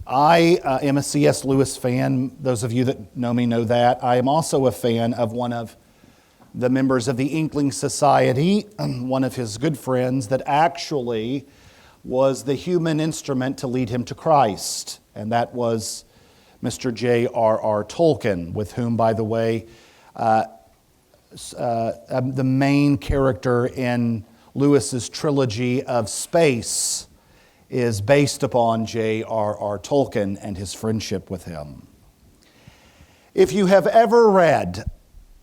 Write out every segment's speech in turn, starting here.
I am a C.S. Lewis fan. Those of you that know me know that. I am also a fan of one of the members of the Inkling Society, one of his good friends that actually was the human instrument to lead him to Christ. And that was Mr. J.R.R. Tolkien, with whom, by the way, the main character in Lewis's trilogy of Space is based upon J.R.R. Tolkien and his friendship with him. If you have ever read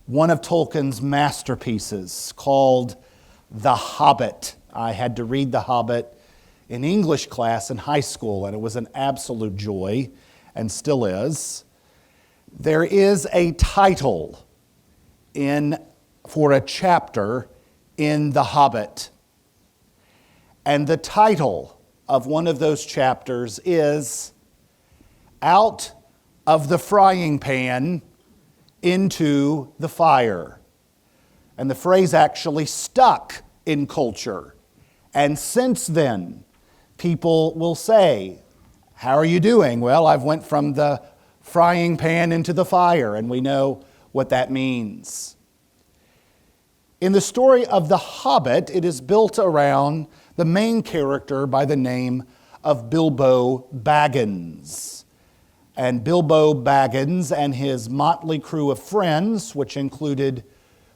one of Tolkien's masterpieces called The Hobbit, I had to read The Hobbit in English class in high school, and it was an absolute joy, and still is. There is a title for a chapter in The Hobbit, and the title of one of those chapters is Out of the Frying Pan into the Fire. And the phrase actually stuck in culture. And since then, people will say, "How are you doing?" "Well, I've went from the frying pan into the fire," and we know what that means. In the story of The Hobbit, it is built around the main character by the name of Bilbo Baggins. And Bilbo Baggins and his motley crew of friends, which included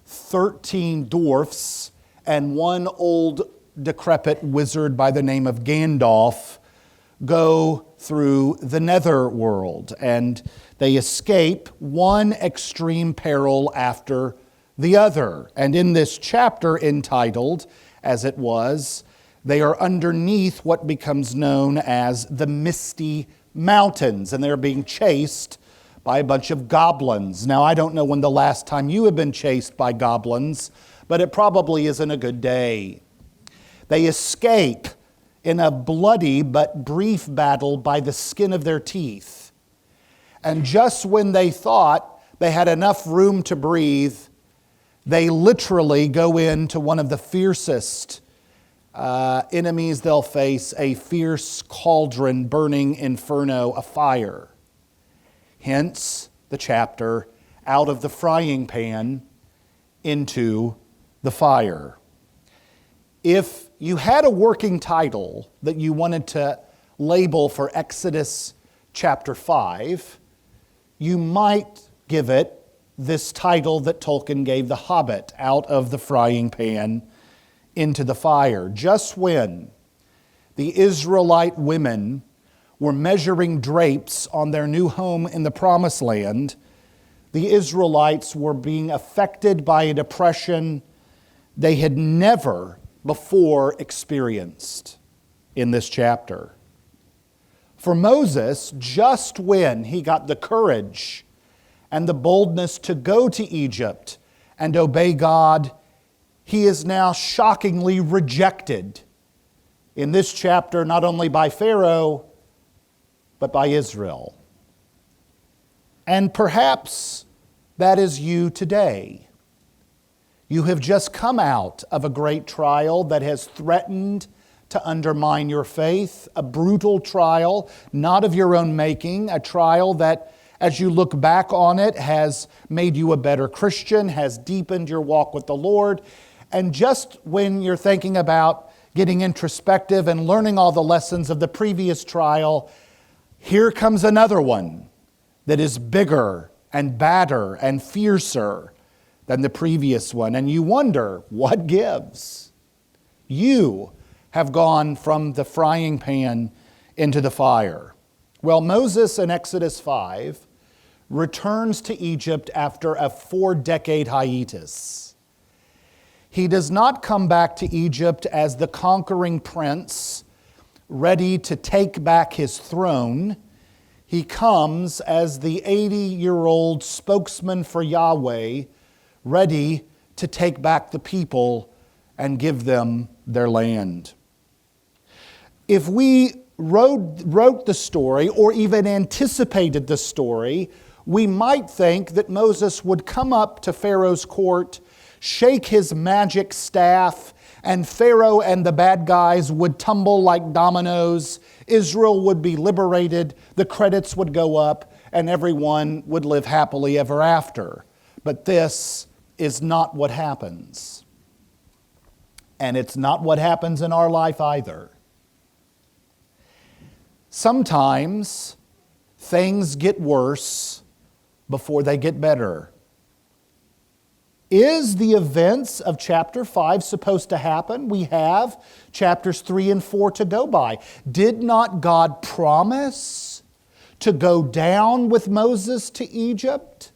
13 dwarfs and one old decrepit wizard by the name of Gandalf, go through the netherworld, and they escape one extreme peril after the other. And in this chapter entitled, as it was, they are underneath what becomes known as the Misty Mountains, and they're being chased by a bunch of goblins. Now, I don't know when the last time you have been chased by goblins, but it probably isn't a good day. They escape in a bloody but brief battle by the skin of their teeth. And just when they thought they had enough room to breathe, they literally go into one of the fiercest enemies they'll face, a fierce cauldron, burning inferno, a fire. Hence the chapter, Out of the Frying Pan into the Fire. If you had a working title that you wanted to label for Exodus chapter 5, you might give it this title that Tolkien gave The Hobbit, Out of the Frying Pan into the Fire. Just when the Israelite women were measuring drapes on their new home in the Promised Land, the Israelites were being affected by a depression they had never before experienced in this chapter. For Moses, just when he got the courage and the boldness to go to Egypt and obey God, he is now shockingly rejected in this chapter, not only by Pharaoh, but by Israel. And perhaps that is you today. You have just come out of a great trial that has threatened to undermine your faith, a brutal trial, not of your own making, a trial that, as you look back on it, has made you a better Christian, has deepened your walk with the Lord. And just when you're thinking about getting introspective and learning all the lessons of the previous trial, here comes another one that is bigger and badder and fiercer than the previous one. And you wonder, what gives? You have gone from the frying pan into the fire. Well, Moses in Exodus 5 returns to Egypt after a 4-decade hiatus. He does not come back to Egypt as the conquering prince, ready to take back his throne. He comes as the 80-year-old spokesman for Yahweh, ready to take back the people and give them their land. If we wrote the story or even anticipated the story, we might think that Moses would come up to Pharaoh's court, shake his magic staff, and Pharaoh and the bad guys would tumble like dominoes Israel would be liberated, the credits would go up, and everyone would live happily ever after. But this is not what happens. And it's not what happens in our life either. Sometimes things get worse before they get better. Is the events of chapter 5 supposed to happen? We have chapters 3 and 4 to go by. Did not God promise to go down with Moses to Egypt?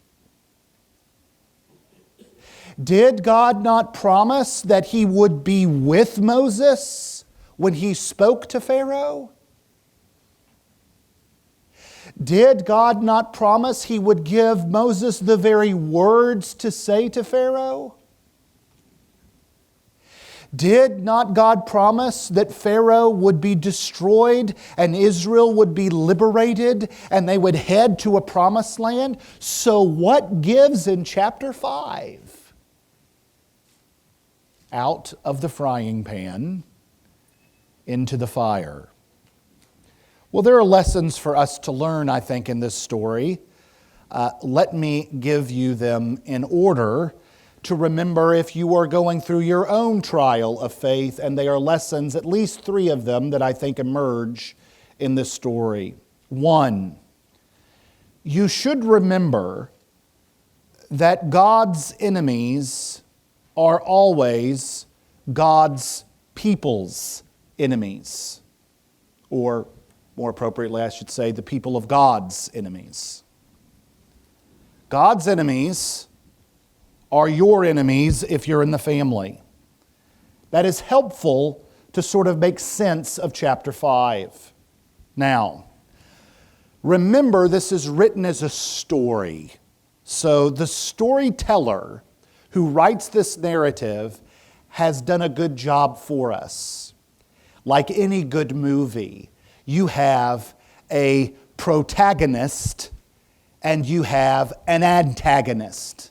Did God not promise that He would be with Moses when He spoke to Pharaoh? Did God not promise He would give Moses the very words to say to Pharaoh? Did not God promise that Pharaoh would be destroyed and Israel would be liberated and they would head to a promised land? So what gives in chapter 5? Out of the frying pan into the fire. Well, there are lessons for us to learn, I think, in this story. Let me give you them in order to remember if you are going through your own trial of faith, and they are lessons, at least 3 of them, that I think emerge in this story. 1, you should remember that God's enemies are always God's people's enemies, or more appropriately, I should say, the people of God's enemies. God's enemies are your enemies if you're in the family. That is helpful to sort of make sense of chapter 5. Now, remember this is written as a story. So the storyteller who writes this narrative has done a good job for us. Like any good movie, you have a protagonist and you have an antagonist.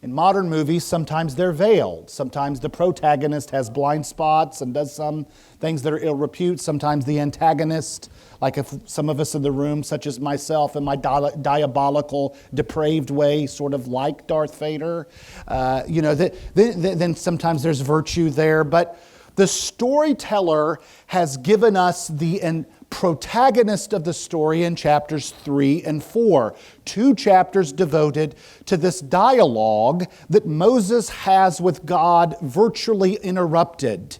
In modern movies, sometimes they're veiled. Sometimes the protagonist has blind spots and does some things that are ill repute. Sometimes the antagonist, like if some of us in the room, such as myself, in my diabolical, depraved way, sort of like Darth Vader, then sometimes there's virtue there. But the storyteller has given us the protagonist of the story in chapters 3 and 4. 2 chapters devoted to this dialogue that Moses has with God virtually interrupted.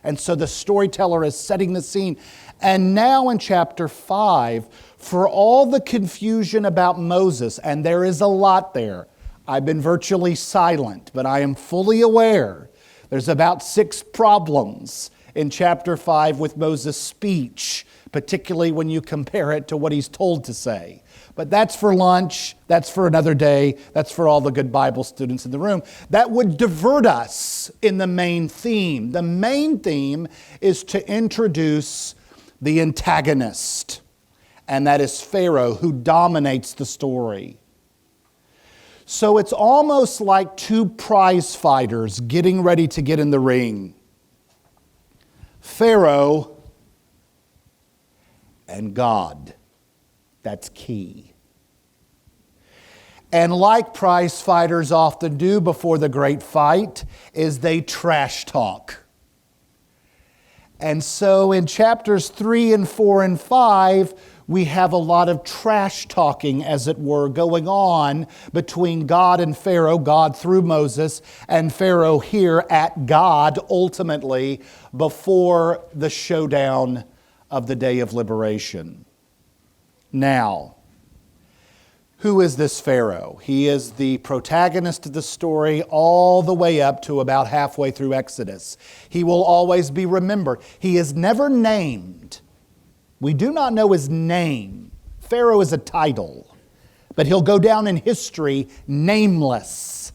And so the storyteller is setting the scene. And now in chapter 5, for all the confusion about Moses, and there is a lot there, I've been virtually silent, but I am fully aware there's about 6 problems in chapter 5 with Moses' speech, particularly when you compare it to what he's told to say. But that's for lunch, that's for another day, that's for all the good Bible students in the room. That would divert us in the main theme. The main theme is to introduce the antagonist, and that is Pharaoh, who dominates the story. So it's almost like 2 prize fighters getting ready to get in the ring. Pharaoh and God. That's key. And like prize fighters often do before the great fight, is they trash talk. And so in chapters 3 and 4 and 5, we have a lot of trash talking, as it were, going on between God and Pharaoh, God through Moses, and Pharaoh here at God, ultimately, before the showdown of the day of liberation. Now, who is this Pharaoh? He is the protagonist of the story all the way up to about halfway through Exodus. He will always be remembered. He is never named. We do not know his name. Pharaoh is a title, but he'll go down in history nameless.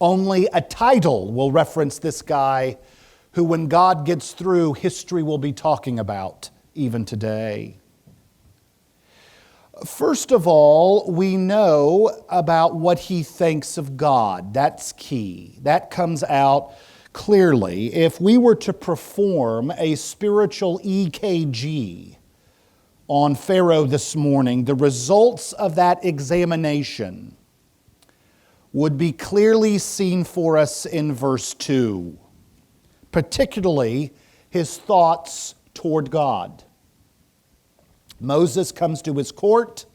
Only a title will reference this guy who, when God gets through, history will be talking about even today. First of all, we know about what he thinks of God. That's key. That comes out clearly, if we were to perform a spiritual EKG on Pharaoh this morning, the results of that examination would be clearly seen for us in verse 2, particularly his thoughts toward God. Moses comes to his court.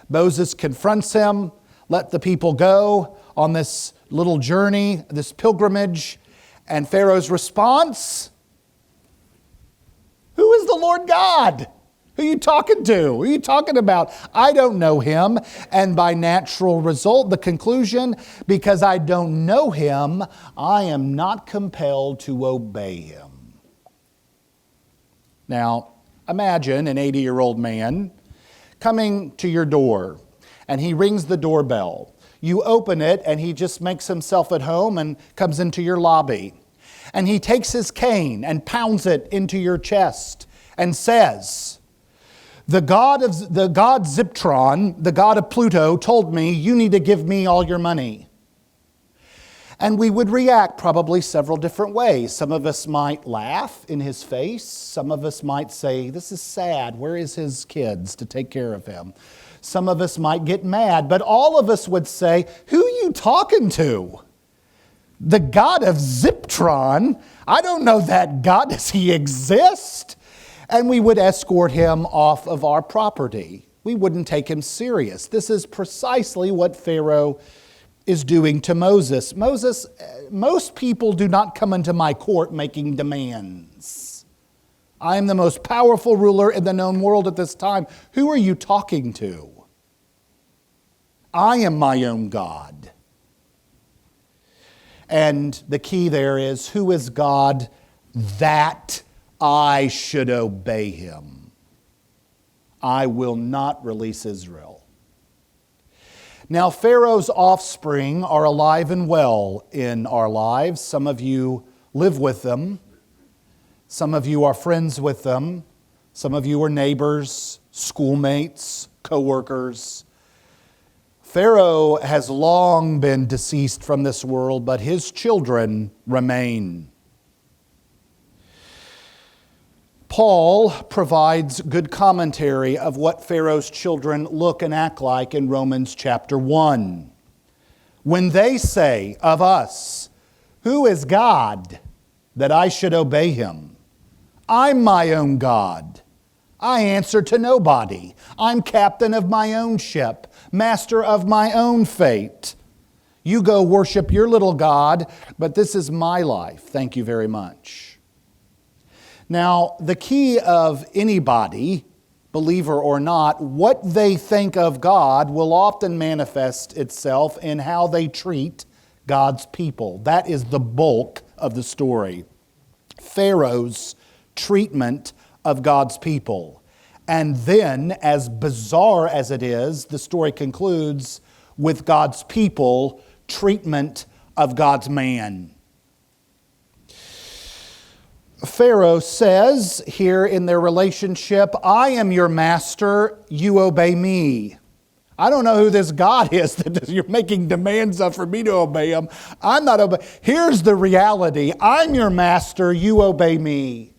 Moses confronts him. Let the people go on this little journey, this pilgrimage. And Pharaoh's response, who is the Lord God? Who are you talking to? Who are you talking about? I don't know him. And by natural result, the conclusion, because I don't know him, I am not compelled to obey him. Now, imagine an 80-year-old man coming to your door, and he rings the doorbell. You open it, and he just makes himself at home and comes into your lobby. And he takes his cane and pounds it into your chest and says, the god Ziptron, the god of Pluto, told me you need to give me all your money. And we would react probably several different ways. Some of us might laugh in his face. Some of us might say, this is sad. Where is his kids to take care of him? Some of us might get mad. But all of us would say, who are you talking to? The god of Ziptron? I don't know that god. Does he exist? And we would escort him off of our property. We wouldn't take him serious. This is precisely what Pharaoh is doing to Moses. Moses, most people do not come into my court making demands. I am the most powerful ruler in the known world at this time. Who are you talking to? I am my own God. And the key there is, who is God that I should obey him? I will not release Israel. Now, Pharaoh's offspring are alive and well in our lives. Some of you live with them. Some of you are friends with them. Some of you are neighbors, schoolmates, co-workers. Pharaoh has long been deceased from this world, but his children remain. Paul provides good commentary of what Pharaoh's children look and act like in Romans chapter 1. When they say of us, who is God that I should obey him? I'm my own God. I answer to nobody. I'm captain of my own ship, master of my own fate. You go worship your little God, but this is my life. Thank you very much. Now, the key of anybody, believer or not, what they think of God will often manifest itself in how they treat God's people. That is the bulk of the story. Pharaoh's treatment of God's people. And then, as bizarre as it is, the story concludes with God's people treatment of God's man. Pharaoh says here in their relationship, I am your master, you obey me. I don't know who this God is that you're making demands of for me to obey him. I'm not obeying. Here's the reality. I'm your master, you obey me.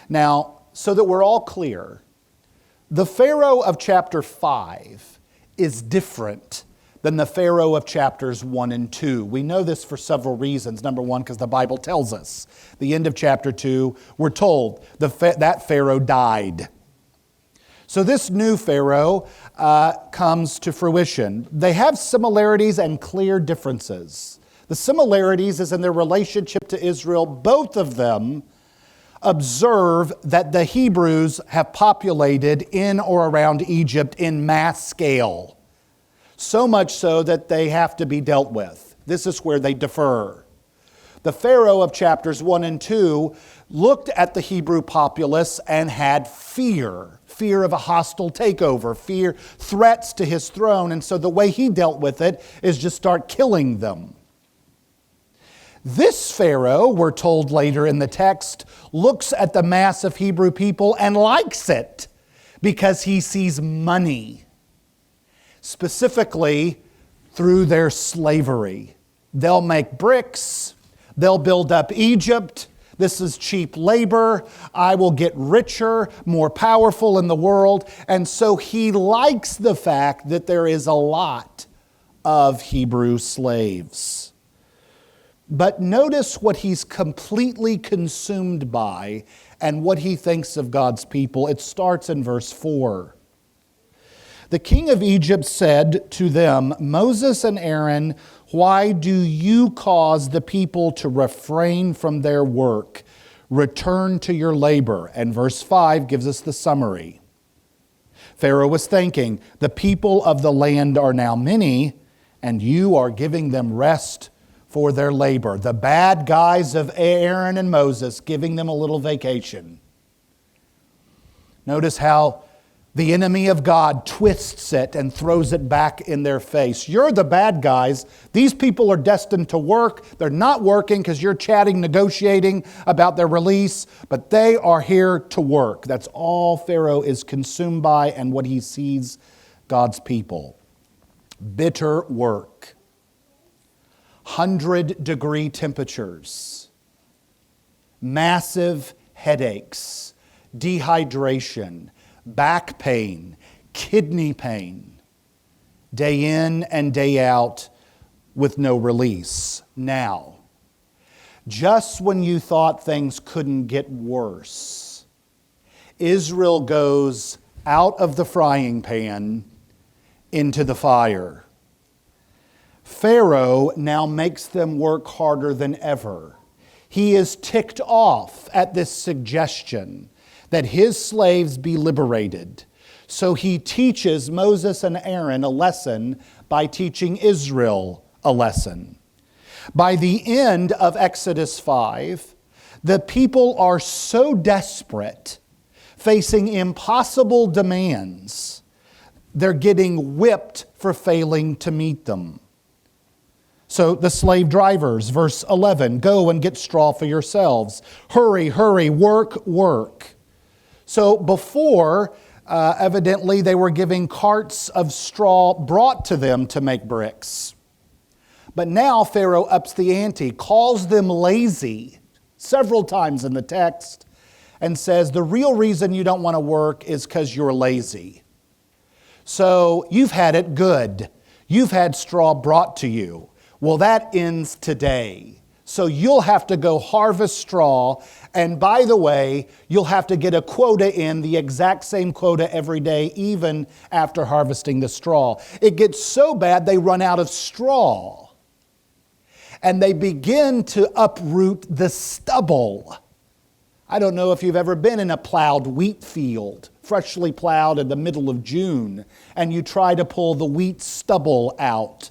Now, so that we're all clear, the Pharaoh of chapter 5 is different than the Pharaoh of chapters 1 and 2. We know this for several reasons. Number one, because the Bible tells us. The end of chapter 2, we're told that Pharaoh died. So this new Pharaoh comes to fruition. They have similarities and clear differences. The similarities is in their relationship to Israel. Both of them observe that the Hebrews have populated in or around Egypt in mass scale. So much so that they have to be dealt with. This is where they differ. The Pharaoh of chapters 1 and 2 looked at the Hebrew populace and had fear of a hostile takeover, threats to his throne. And so the way he dealt with it is just start killing them. This Pharaoh, we're told later in the text, looks at the mass of Hebrew people and likes it because he sees money, specifically through their slavery. They'll make bricks. They'll build up Egypt. This is cheap labor. I will get richer, more powerful in the world. And so he likes the fact that there is a lot of Hebrew slaves. But notice what he's completely consumed by and what he thinks of God's people. It starts in verse 4. The king of Egypt said to them, Moses and Aaron, why do you cause the people to refrain from their work? Return to your labor. And verse 5 gives us the summary. Pharaoh was thinking, the people of the land are now many, and you are giving them rest for their labor. The bad guys of Aaron and Moses giving them a little vacation. Notice how the enemy of God twists it and throws it back in their face. You're the bad guys. These people are destined to work. They're not working because you're chatting, negotiating about their release, but they are here to work. That's all Pharaoh is consumed by and what he sees God's people. Bitter work. 100-degree temperatures. Massive headaches. Dehydration. Back pain, kidney pain, day in and day out with no release. Now, just when you thought things couldn't get worse, Israel goes out of the frying pan into the fire. Pharaoh now makes them work harder than ever. He is ticked off at this suggestion that his slaves be liberated. So he teaches Moses and Aaron a lesson by teaching Israel a lesson. By the end of Exodus 5, the people are so desperate, facing impossible demands, they're getting whipped for failing to meet them. So the slave drivers, verse 11, go and get straw for yourselves. Hurry, hurry, work, work. So before, evidently, they were giving carts of straw brought to them to make bricks. But now Pharaoh ups the ante, calls them lazy several times in the text, and says the real reason you don't want to work is because you're lazy. So you've had it good. You've had straw brought to you. Well, that ends today. So you'll have to go harvest straw. And by the way, you'll have to get a quota in, the exact same quota every day, even after harvesting the straw. It gets so bad they run out of straw. And they begin to uproot the stubble. I don't know if you've ever been in a plowed wheat field, freshly plowed in the middle of June, and you try to pull the wheat stubble out,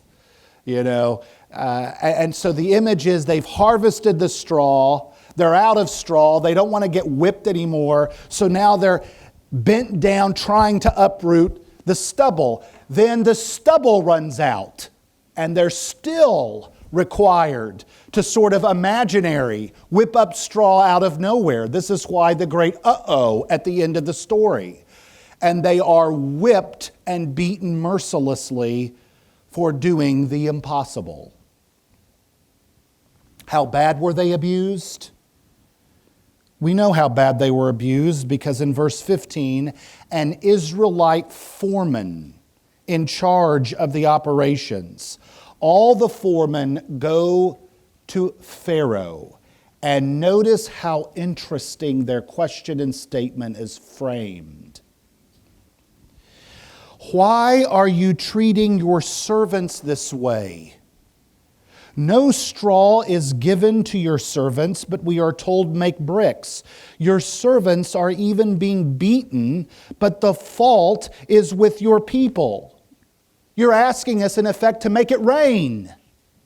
and so the image is they've harvested the straw, they're out of straw, they don't want to get whipped anymore, so now they're bent down trying to uproot the stubble. Then the stubble runs out, and they're still required to sort of imaginary whip up straw out of nowhere. This is why the great uh-oh at the end of the story. And they are whipped and beaten mercilessly for doing the impossible. How bad were they abused? We know how bad they were abused because in verse 15, an Israelite foreman in charge of the operations. All the foremen go to Pharaoh, and notice how interesting their question and statement is framed. Why are you treating your servants this way? No straw is given to your servants, but we are told make bricks. Your servants are even being beaten, but the fault is with your people. You're asking us, in effect, to make it rain.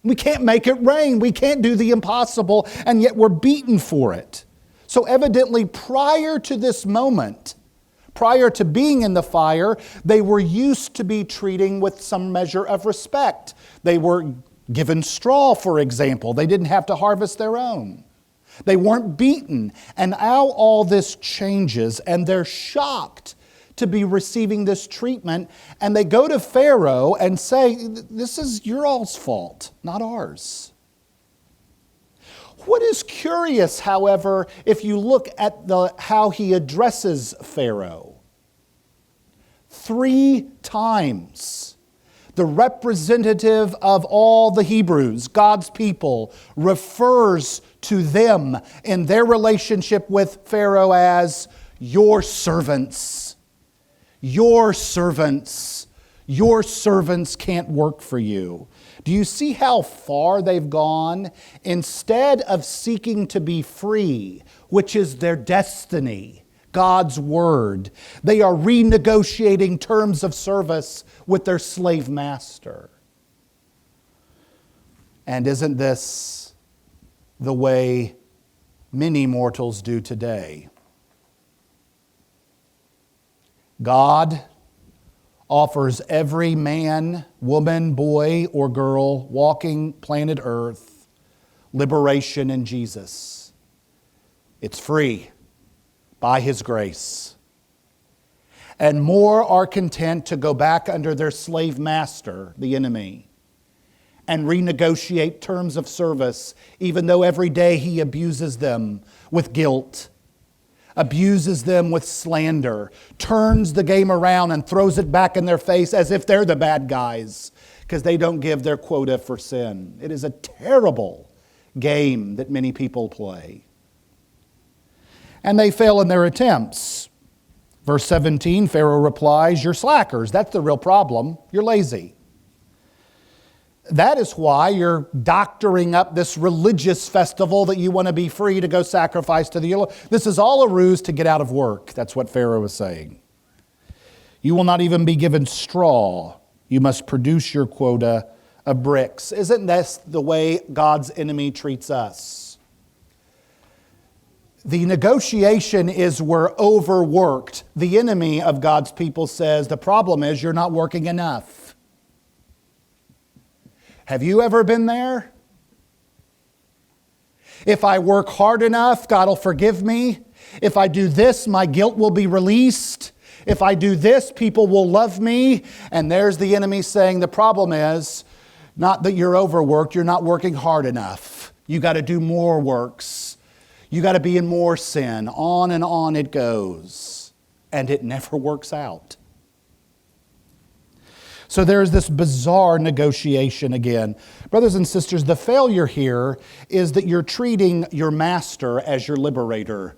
We can't make it rain. We can't do the impossible, and yet we're beaten for it. So evidently, prior to this moment, prior to being in the fire, they were used to be treating with some measure of respect. They were given straw, for example. They didn't have to harvest their own. They weren't beaten. And now all this changes, and they're shocked to be receiving this treatment. And they go to Pharaoh and say, this is your all's fault, not ours. What is curious, however, if you look at how he addresses Pharaoh, 3 times the representative of all the Hebrews, God's people, refers to them in their relationship with Pharaoh as your servants. Your servants. Your servants can't work for you. Do you see how far they've gone? Instead of seeking to be free, which is their destiny, God's word, they are renegotiating terms of service with their slave master. And isn't this the way many mortals do today? God offers every man, woman, boy, or girl walking planet Earth liberation in Jesus. It's free by His grace. And more are content to go back under their slave master, the enemy, and renegotiate terms of service, even though every day he abuses them with guilt, abuses them with slander, turns the game around and throws it back in their face as if they're the bad guys because they don't give their quota for sin. It is a terrible game that many people play. And they fail in their attempts. Verse 17, Pharaoh replies, "You're slackers. That's the real problem. You're lazy. That is why you're doctoring up this religious festival that you want to be free to go sacrifice to the Lord. This is all a ruse to get out of work." That's what Pharaoh was saying. "You will not even be given straw. You must produce your quota of bricks." Isn't this the way God's enemy treats us? The negotiation is we're overworked. The enemy of God's people says the problem is you're not working enough. Have you ever been there? If I work hard enough, God will forgive me. If I do this, my guilt will be released. If I do this, people will love me. And there's the enemy saying the problem is not that you're overworked, you're not working hard enough. You got to do more works. You got to be in more sin. On it goes. And it never works out. So there's this bizarre negotiation again. Brothers and sisters, the failure here is that you're treating your master as your liberator.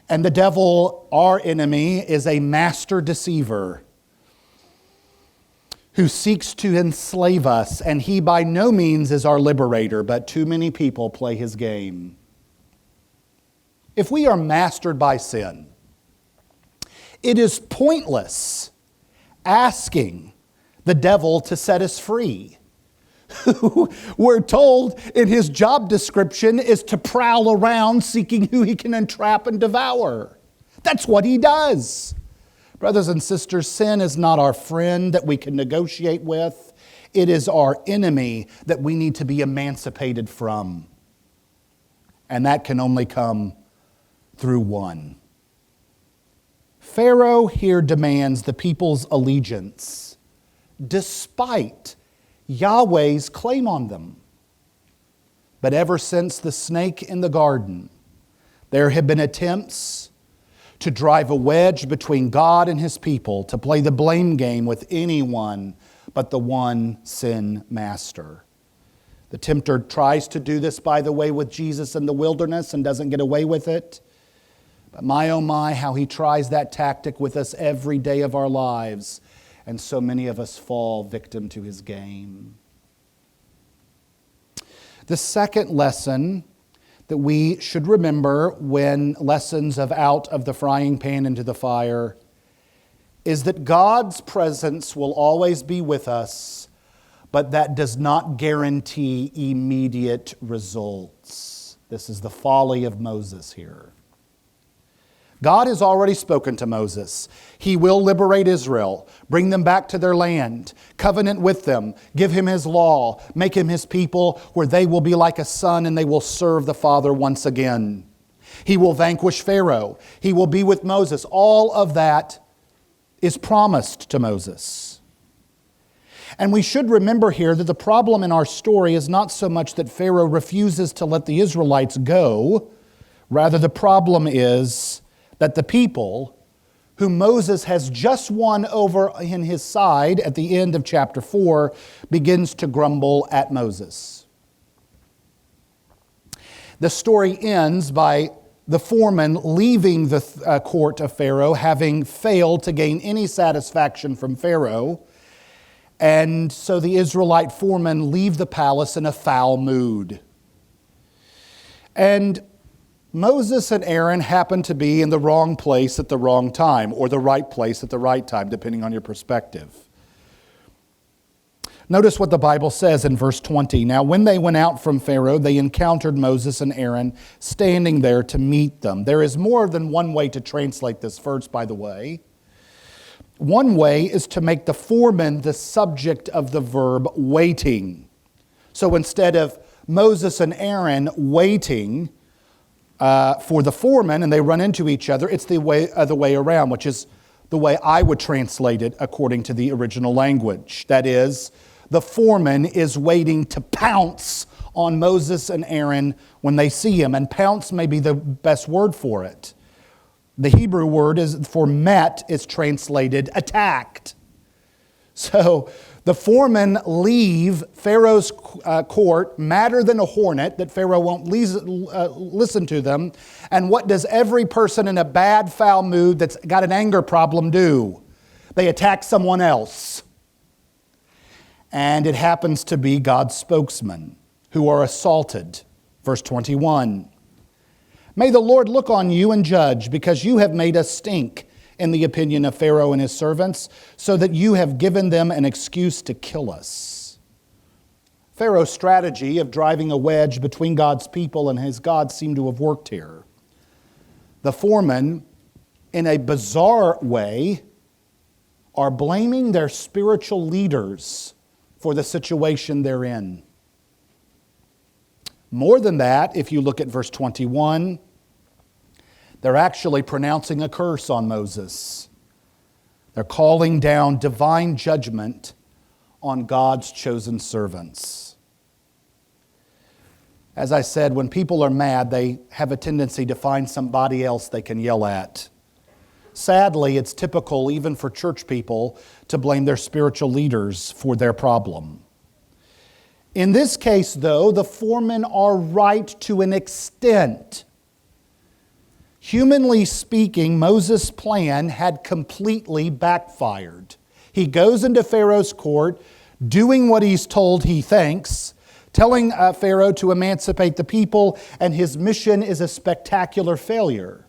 And the devil, our enemy, is a master deceiver who seeks to enslave us, and he by no means is our liberator, but too many people play his game. If we are mastered by sin, it is pointless asking the devil to set us free, who we're told in his job description is to prowl around seeking who he can entrap and devour. That's what he does. Brothers and sisters, sin is not our friend that we can negotiate with. It is our enemy that we need to be emancipated from. And that can only come through one. Pharaoh here demands the people's allegiance, despite Yahweh's claim on them. But ever since the snake in the garden, there have been attempts to drive a wedge between God and His people, to play the blame game with anyone but the one sin master. The tempter tries to do this, by the way, with Jesus in the wilderness and doesn't get away with it. But my, oh my, how he tries that tactic with us every day of our lives. And so many of us fall victim to his game. The second lesson that we should remember when lessons of out of the frying pan into the fire is that God's presence will always be with us, but that does not guarantee immediate results. This is the folly of Moses here. God has already spoken to Moses. He will liberate Israel, bring them back to their land, covenant with them, give him his law, make him his people, where they will be like a son and they will serve the Father once again. He will vanquish Pharaoh. He will be with Moses. All of that is promised to Moses. And we should remember here that the problem in our story is not so much that Pharaoh refuses to let the Israelites go. Rather, the problem is that the people whom Moses has just won over in his side at the end of chapter 4 begins to grumble at Moses. The story ends by the foreman leaving the court of Pharaoh, having failed to gain any satisfaction from Pharaoh. And so the Israelite foremen leave the palace in a foul mood. And Moses and Aaron happen to be in the wrong place at the wrong time, or the right place at the right time, depending on your perspective. Notice what the Bible says in verse 20. Now, when they went out from Pharaoh, they encountered Moses and Aaron standing there to meet them. There is more than one way to translate this verse, by the way. One way is to make the foreman the subject of the verb waiting. So instead of Moses and Aaron waiting for the foreman and they run into each other, it's the way around, which is the way I would translate it according to the original language. That is, the foreman is waiting to pounce on Moses and Aaron when they see him. And pounce may be the best word for it. The Hebrew word for met is translated attacked. So the foremen leave Pharaoh's court madder than a hornet, that Pharaoh won't listen to them. And what does every person in a bad, foul mood that's got an anger problem do? They attack someone else. And it happens to be God's spokesmen who are assaulted. Verse 21. May the Lord look on you and judge, because you have made us stink in the opinion of Pharaoh and his servants, so that you have given them an excuse to kill us. Pharaoh's strategy of driving a wedge between God's people and his God seemed to have worked here. The foremen, in a bizarre way, are blaming their spiritual leaders for the situation they're in. More than that, if you look at verse 21, they're actually pronouncing a curse on Moses. They're calling down divine judgment on God's chosen servants. As I said, when people are mad, they have a tendency to find somebody else they can yell at. Sadly, it's typical even for church people to blame their spiritual leaders for their problem. In this case, though, the foremen are right to an extent. Humanly speaking, Moses' plan had completely backfired. He goes into Pharaoh's court, doing what he's told he thinks, telling Pharaoh to emancipate the people, and his mission is a spectacular failure.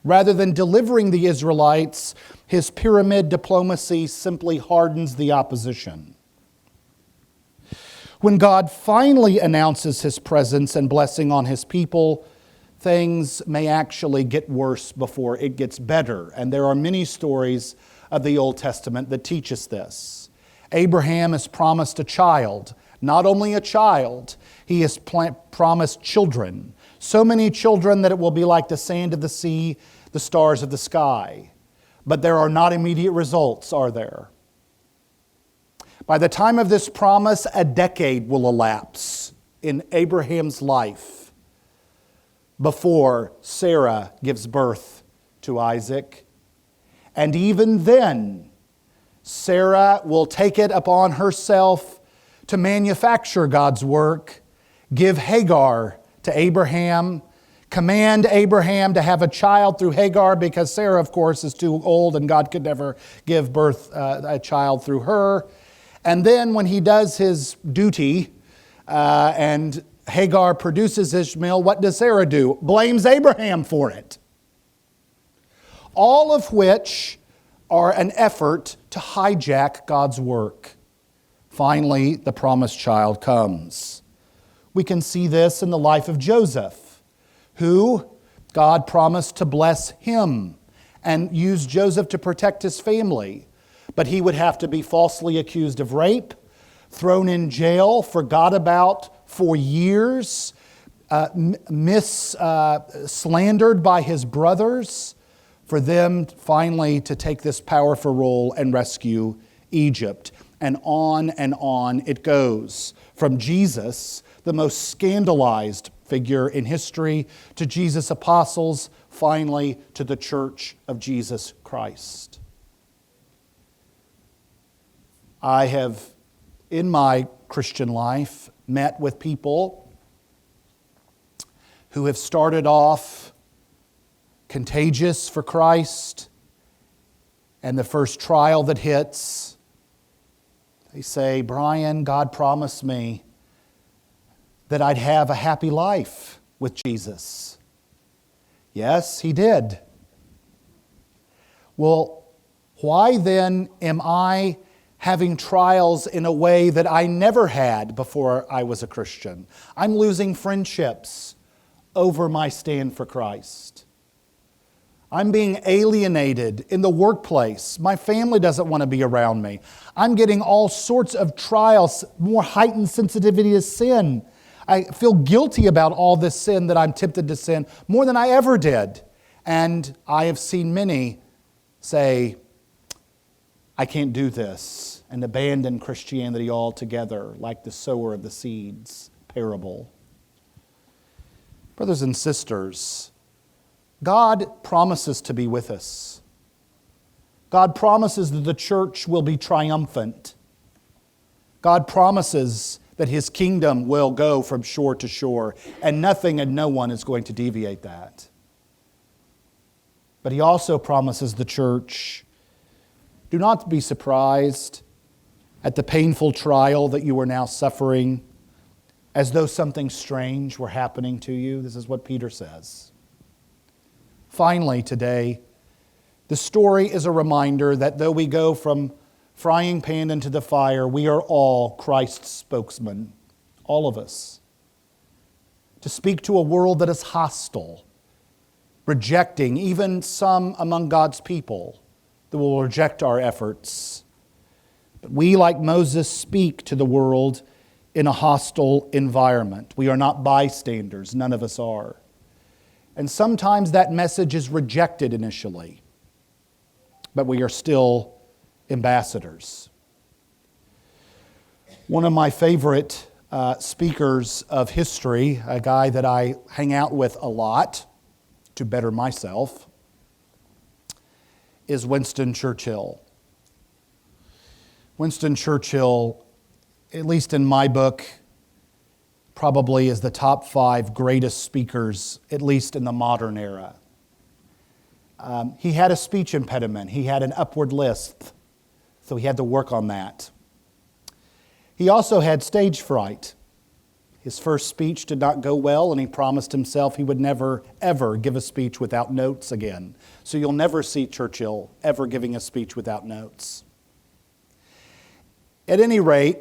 Rather than delivering the Israelites, his pyramid diplomacy simply hardens the opposition. When God finally announces his presence and blessing on his people, things may actually get worse before it gets better. And there are many stories of the Old Testament that teach us this. Abraham is promised a child. Not only a child, he is promised children. So many children that it will be like the sand of the sea, the stars of the sky. But there are not immediate results, are there? By the time of this promise, a decade will elapse in Abraham's life before Sarah gives birth to Isaac. And even then, Sarah will take it upon herself to manufacture God's work, give Hagar to Abraham, command Abraham to have a child through Hagar, because Sarah, of course, is too old and God could never give birth a child through her. And then when he does his duty and Hagar produces Ishmael, what does Sarah do? Blames Abraham for it. All of which are an effort to hijack God's work. Finally, the promised child comes. We can see this in the life of Joseph, who God promised to bless him and use Joseph to protect his family. But he would have to be falsely accused of rape, thrown in jail, forgot about for years, slandered by his brothers, for them finally to take this powerful role and rescue Egypt. And on it goes. From Jesus, the most scandalized figure in history, to Jesus' apostles, finally to the Church of Jesus Christ. I have, in my Christian life, met with people who have started off contagious for Christ, and the first trial that hits, they say, "Brian, God promised me that I'd have a happy life with Jesus." Yes, He did. Well, why then am I having trials in a way that I never had before I was a Christian? I'm losing friendships over my stand for Christ. I'm being alienated in the workplace. My family doesn't want to be around me. I'm getting all sorts of trials, more heightened sensitivity to sin. I feel guilty about all this sin that I'm tempted to sin more than I ever did. And I have seen many say, "I can't do this," and abandon Christianity altogether, like the sower of the seeds parable. Brothers and sisters, God promises to be with us. God promises that the church will be triumphant. God promises that His kingdom will go from shore to shore, and nothing and no one is going to deviate that. But He also promises the church, do not be surprised at the painful trial that you are now suffering, as though something strange were happening to you. This is what Peter says. Finally, today, the story is a reminder that though we go from frying pan into the fire, we are all Christ's spokesmen, all of us, to speak to a world that is hostile, rejecting even some among God's people that will reject our efforts. But we, like Moses, speak to the world in a hostile environment. We are not bystanders, none of us are. And sometimes that message is rejected initially, but we are still ambassadors. One of my favorite speakers of history, a guy that I hang out with a lot to better myself, is Winston Churchill. Winston Churchill, at least in my book, probably is the top 5 greatest speakers, at least in the modern era. He had a speech impediment. He had an upward lisp, so he had to work on that. He also had stage fright. His first speech did not go well, and he promised himself he would never, ever give a speech without notes again. So you'll never see Churchill ever giving a speech without notes. At any rate,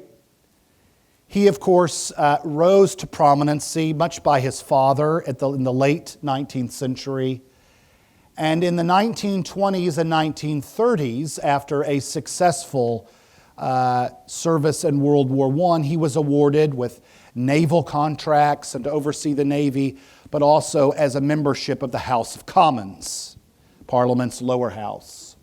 he, of course, rose to prominency much by his father in the late 19th century. And in the 1920s and 1930s, after a successful service in World War I, he was awarded with naval contracts and to oversee the Navy, but also as a membership of the House of Commons, Parliament's lower house.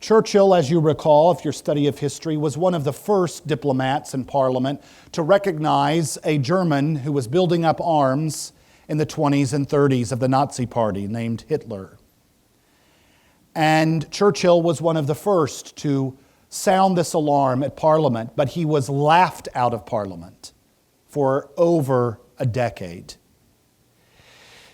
Churchill, as you recall, if your study of history, was one of the first diplomats in Parliament to recognize a German who was building up arms in the 20s and 30s of the Nazi Party named Hitler. And Churchill was one of the first to sound this alarm at Parliament, but he was laughed out of Parliament for over a decade.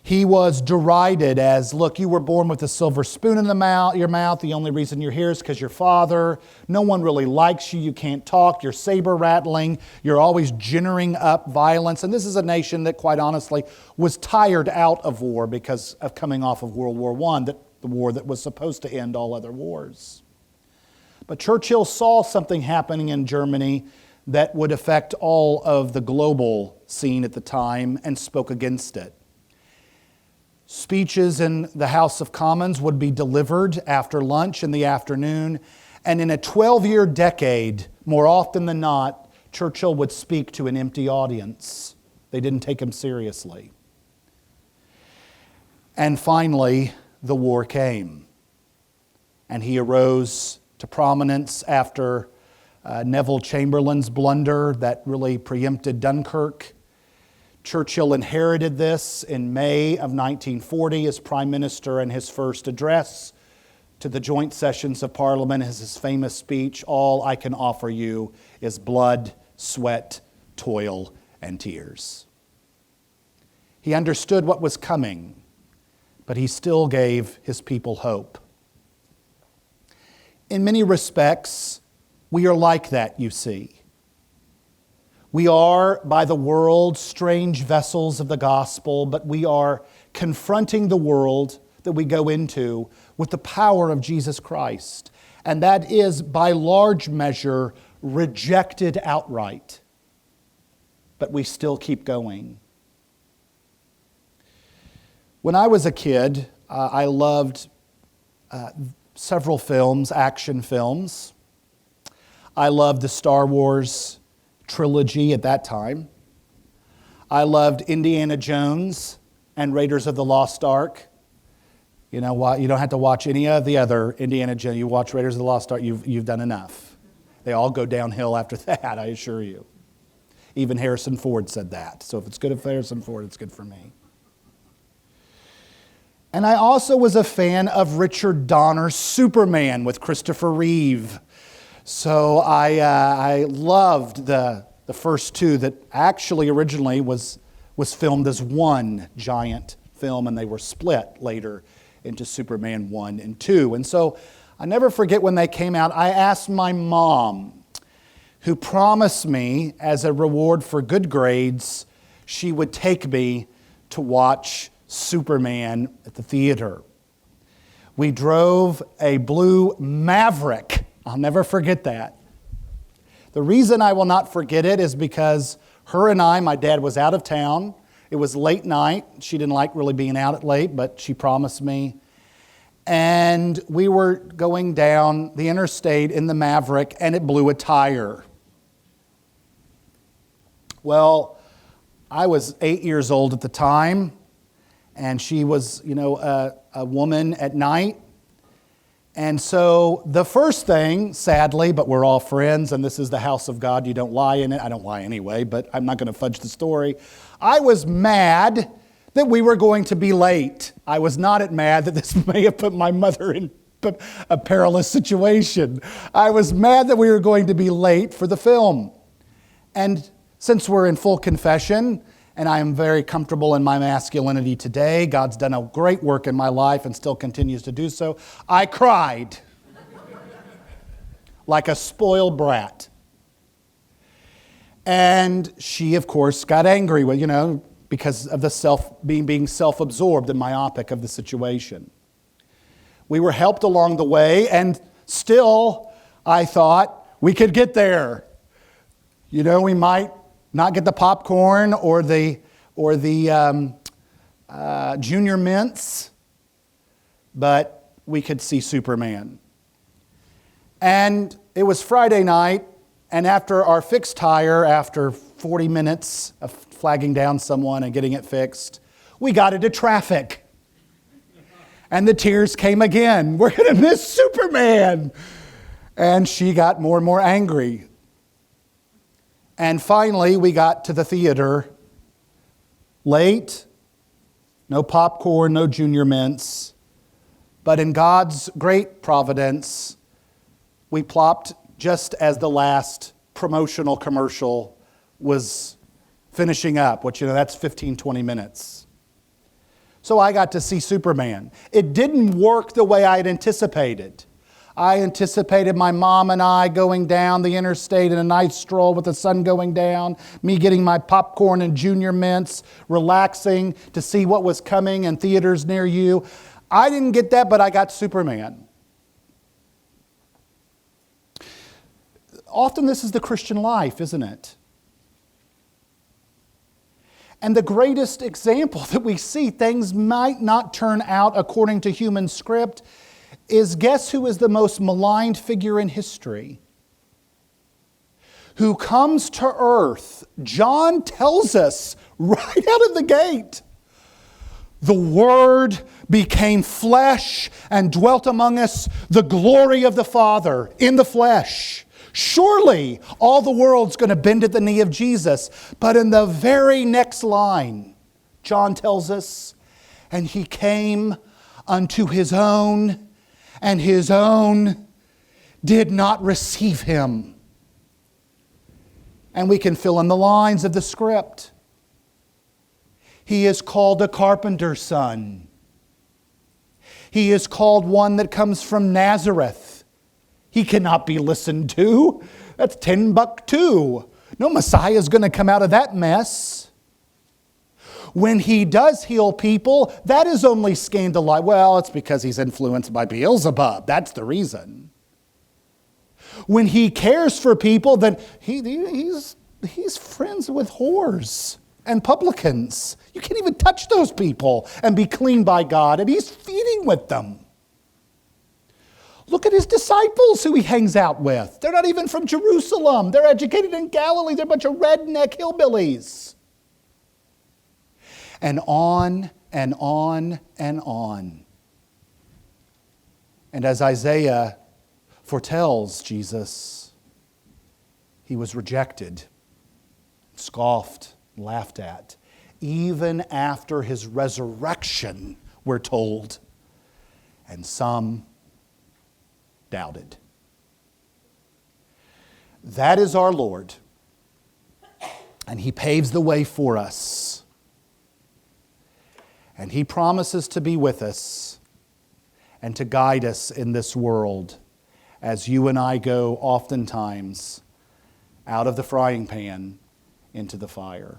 He was derided as, look, you were born with a silver spoon in your mouth. The only reason you're here is because your father. No one really likes you. You can't talk. You're saber rattling. You're always ginning up violence. And this is a nation that, quite honestly, was tired out of war because of coming off of World War I, the war that was supposed to end all other wars. But Churchill saw something happening in Germany that would affect all of the global scene at the time and spoke against it. Speeches in the House of Commons would be delivered after lunch in the afternoon, and in a 12-year decade, more often than not, Churchill would speak to an empty audience. They didn't take him seriously. And finally, the war came. And he arose to prominence after Neville Chamberlain's blunder that really preempted Dunkirk. Churchill inherited this in May of 1940 as Prime Minister, and his first address to the joint sessions of Parliament is his famous speech, "All I can offer you is blood, sweat, toil, and tears." He understood what was coming, but he still gave his people hope. In many respects, we are like that, you see. We are, by the world, strange vessels of the gospel, but we are confronting the world that we go into with the power of Jesus Christ. And that is, by large measure, rejected outright. But we still keep going. When I was a kid, I loved several films, action films. I loved the Star Wars trilogy at that time. I loved Indiana Jones and Raiders of the Lost Ark. You know what? You don't have to watch any of the other Indiana Jones. You watch Raiders of the Lost Ark, you've done enough. They all go downhill after that, I assure you. Even Harrison Ford said that. So if it's good for Harrison Ford, it's good for me. And I also was a fan of Richard Donner's Superman with Christopher Reeve. So I loved the first two that actually originally was filmed as one giant film, and they were split later into Superman 1 and 2. And so I never forget when they came out, I asked my mom, who promised me as a reward for good grades, she would take me to watch Superman at the theater. We drove a blue Maverick. I'll never forget that. The reason I will not forget it is because her and I, my dad was out of town. It was late night. She didn't like really being out at late, but she promised me. And we were going down the interstate in the Maverick, and it blew a tire. Well, I was 8 years old at the time, and she was, a woman at night. And so the first thing, sadly, but we're all friends, and this is the house of God, you don't lie in it. I don't lie anyway, but I'm not going to fudge the story. I was mad that we were going to be late. I was not mad that this may have put my mother in a perilous situation. I was mad that we were going to be late for the film. And since we're in full confession, and I am very comfortable in my masculinity today, God's done a great work in my life and still continues to do so, I cried like a spoiled brat. And she, of course, got angry with, because of the being self-absorbed and myopic of the situation. We were helped along the way, and still, I thought we could get there. We might not get the popcorn or the junior mints, but we could see Superman. And it was Friday night, and after our fixed tire, after 40 minutes of flagging down someone and getting it fixed, we got into traffic. And the tears came again. We're going to miss Superman. And she got more and more angry. And finally, we got to the theater late, no popcorn, no junior mints. But in God's great providence, we plopped just as the last promotional commercial was finishing up, which, that's 15, 20 minutes. So I got to see Superman. It didn't work the way I had anticipated. I anticipated my mom and I going down the interstate in a nice stroll with the sun going down, me getting my popcorn and junior mints, relaxing to see what was coming in theaters near you. I didn't get that, but I got Superman. Often this is the Christian life, isn't it? And the greatest example that we see, things might not turn out according to human script, is guess who is the most maligned figure in history? who comes to earth, John tells us right out of the gate, the Word became flesh and dwelt among us, the glory of the Father in the flesh. Surely all the world's going to bend at the knee of Jesus. But in the very next line, John tells us, and he came unto his own, and his own did not receive him. And we can fill in the lines of the script. He is called a carpenter's son. He is called one that comes from Nazareth. He cannot be listened to. That's Timbuktu. No Messiah is going to come out of that mess. When he does heal people, that is only scandalized. Well, it's because he's influenced by Beelzebub. That's the reason. When he cares for people, then he's friends with whores and publicans. You can't even touch those people and be clean by God, and he's feeding with them. Look at his disciples who he hangs out with. They're not even from Jerusalem. They're educated in Galilee. They're a bunch of redneck hillbillies. And on and on and on. And as Isaiah foretells Jesus, he was rejected, scoffed, laughed at. Even after his resurrection, we're told. And some doubted. That is our Lord. And he paves the way for us. And he promises to be with us and to guide us in this world as you and I go oftentimes out of the frying pan into the fire.